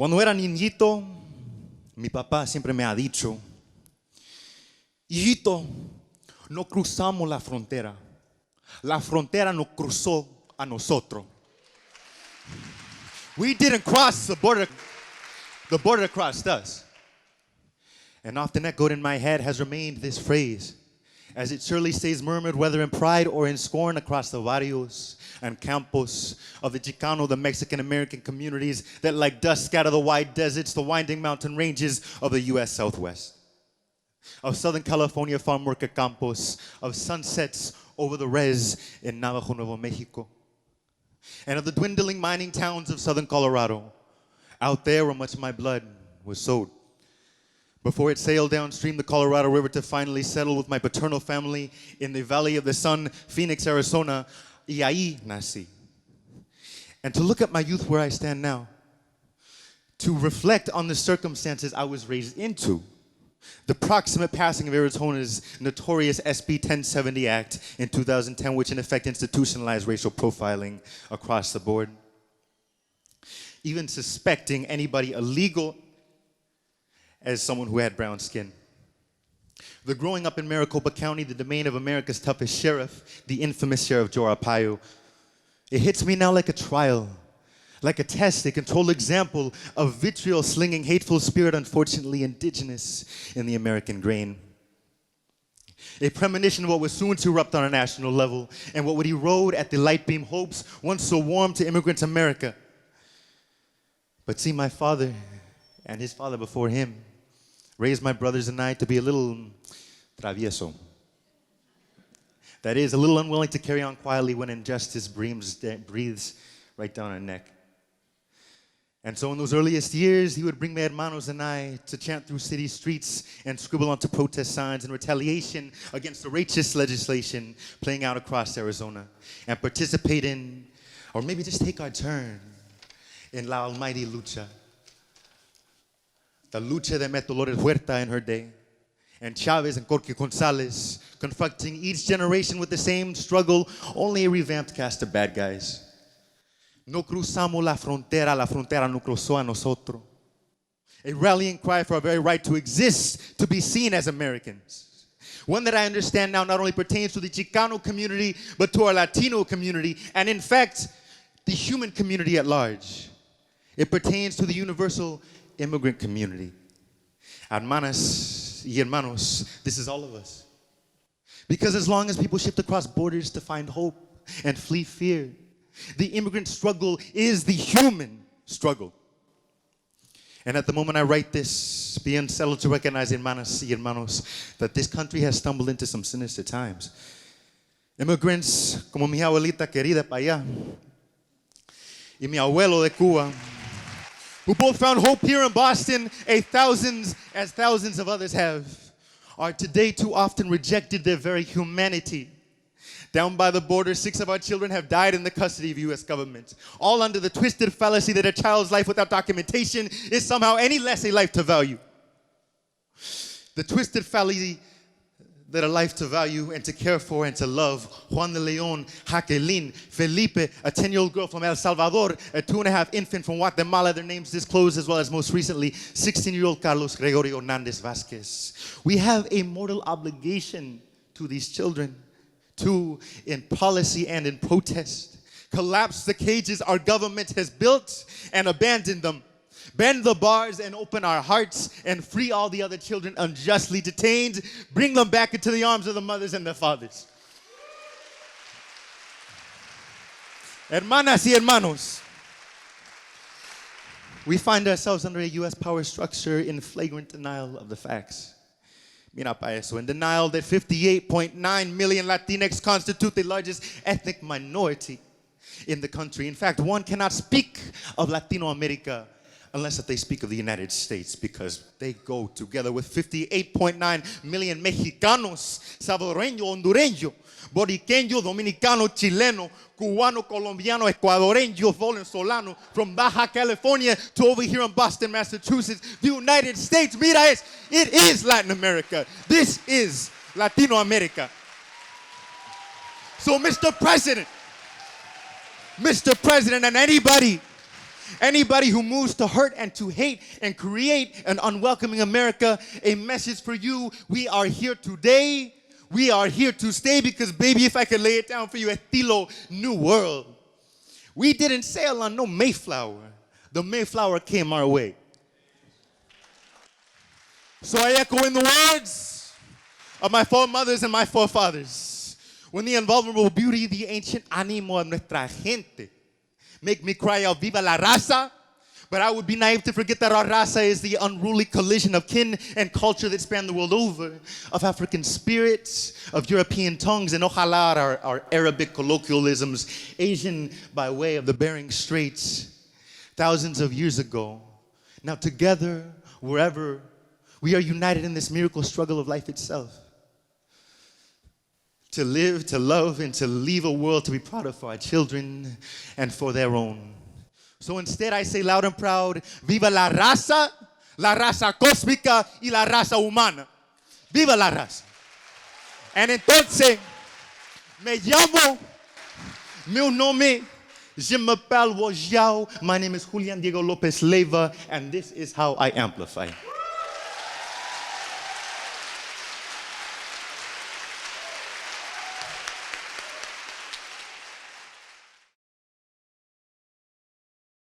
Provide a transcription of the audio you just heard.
Cuando era niñito, mi papá siempre me ha dicho, hijito, no cruzamos la frontera nos cruzó a nosotros. We didn't cross the border crossed us. And often echoed in my head has remained this phrase, as it surely stays murmured whether in pride or in scorn across the barrios and campos of the Chicano, the Mexican-American communities that like dust scatter the wide deserts, the winding mountain ranges of the U.S. Southwest. Of Southern California farm worker campos, of sunsets over the res in Navajo, Nuevo Mexico, and of the dwindling mining towns of Southern Colorado, out there where much of my blood was sowed. Before it sailed downstream the Colorado River to finally settle with my paternal family in the Valley of the Sun, Phoenix, Arizona, y ahí nací. And to look at my youth where I stand now, to reflect on the circumstances I was raised into, the proximate passing of Arizona's notorious SB 1070 Act in 2010, which in effect institutionalized racial profiling across the board. Even suspecting anybody illegal as someone who had brown skin. The growing up in Maricopa County, the domain of America's toughest sheriff, the infamous Sheriff Joe Arpaio, it hits me now like a trial, like a test, a controlled example of vitriol-slinging, hateful spirit, unfortunately indigenous in the American grain. A premonition of what was soon to erupt on a national level and what would erode at the light beam hopes once so warm to immigrant America. But see, my father and his father before him raised my brothers and I to be a little travieso. That is, a little unwilling to carry on quietly when injustice breathes right down our neck. And so in those earliest years, he would bring my hermanos and I to chant through city streets and scribble onto protest signs in retaliation against the racist legislation playing out across Arizona and participate in, or maybe just take our turn in La Almighty Lucha. The lucha de Dolores Huerta in her day, and Chavez and Corky Gonzalez, confronting each generation with the same struggle, only a revamped cast of bad guys. No cruzamos la frontera no cruzó a nosotros. A rallying cry for our very right to exist, to be seen as Americans. One that I understand now not only pertains to the Chicano community, but to our Latino community, and in fact, the human community at large. It pertains to the universal immigrant community. Hermanas y hermanos, this is all of us. Because as long as people shift across borders to find hope and flee fear, the immigrant struggle is the human struggle. And at the moment I write this, be unsettled to recognize, hermanas y hermanos, that this country has stumbled into some sinister times. Immigrants como mi abuelita querida pa allá y mi abuelo de Cuba, who both found hope here in Boston, as thousands of others have, are today too often rejected their very humanity. Down by the border, 6 of our children have died in the custody of U.S. government, all under the twisted fallacy that a child's life without documentation is somehow any less a life to value. The twisted fallacy that a life to value and to care for and to love. Juan de Leon, Jacqueline, Felipe, a 10-year-old girl from El Salvador, a 2.5 infant from Guatemala, their names disclosed, as well as most recently, 16-year-old Carlos Gregorio Hernandez Vasquez. We have a mortal obligation to these children to, in policy and in protest, collapse the cages our government has built and abandon them. Bend the bars and open our hearts and free all the other children unjustly detained. Bring them back into the arms of the mothers and the fathers. Hermanas y hermanos, we find ourselves under a U.S. power structure in flagrant denial of the facts. Mira pa eso, in denial that 58.9 million Latinx constitute the largest ethnic minority in the country. In fact, one cannot speak of Latino America unless that they speak of the United States, because they go together with 58.9 million Mexicanos, Salvadoreño, Hondureño, Boriqueño, Dominicano, Chileno, Cubano, Colombiano, Ecuadoreño, Venezolano, from Baja California to over here in Boston, Massachusetts, the United States. Mira, it is Latin America. This is Latino America. So Mr. President, and Anybody who moves to hurt and to hate and create an unwelcoming America, a message for you. We are here today. We are here to stay because, baby, if I could lay it down for you, estilo New World. We didn't sail on no Mayflower. The Mayflower came our way. So I echo in the words of my foremothers and my forefathers. When the invulnerable beauty, the ancient ánimo of nuestra gente make me cry out, viva la raza. But I would be naive to forget that our raza is the unruly collision of kin and culture that span the world over, of African spirits, of European tongues, and ojalá our Arabic colloquialisms, Asian by way of the Bering Straits, thousands of years ago. Now together, wherever, we are united in this miracle struggle of life itself. To live, to love, and to leave a world to be proud of for our children and for their own. So instead I say loud and proud, viva la raza cósmica y la raza humana. Viva la raza. And entonces, me llamo, meu nome, je m'appelle Wojao. My name is Julian Diego Lopez Leyva, and this is how I amplify.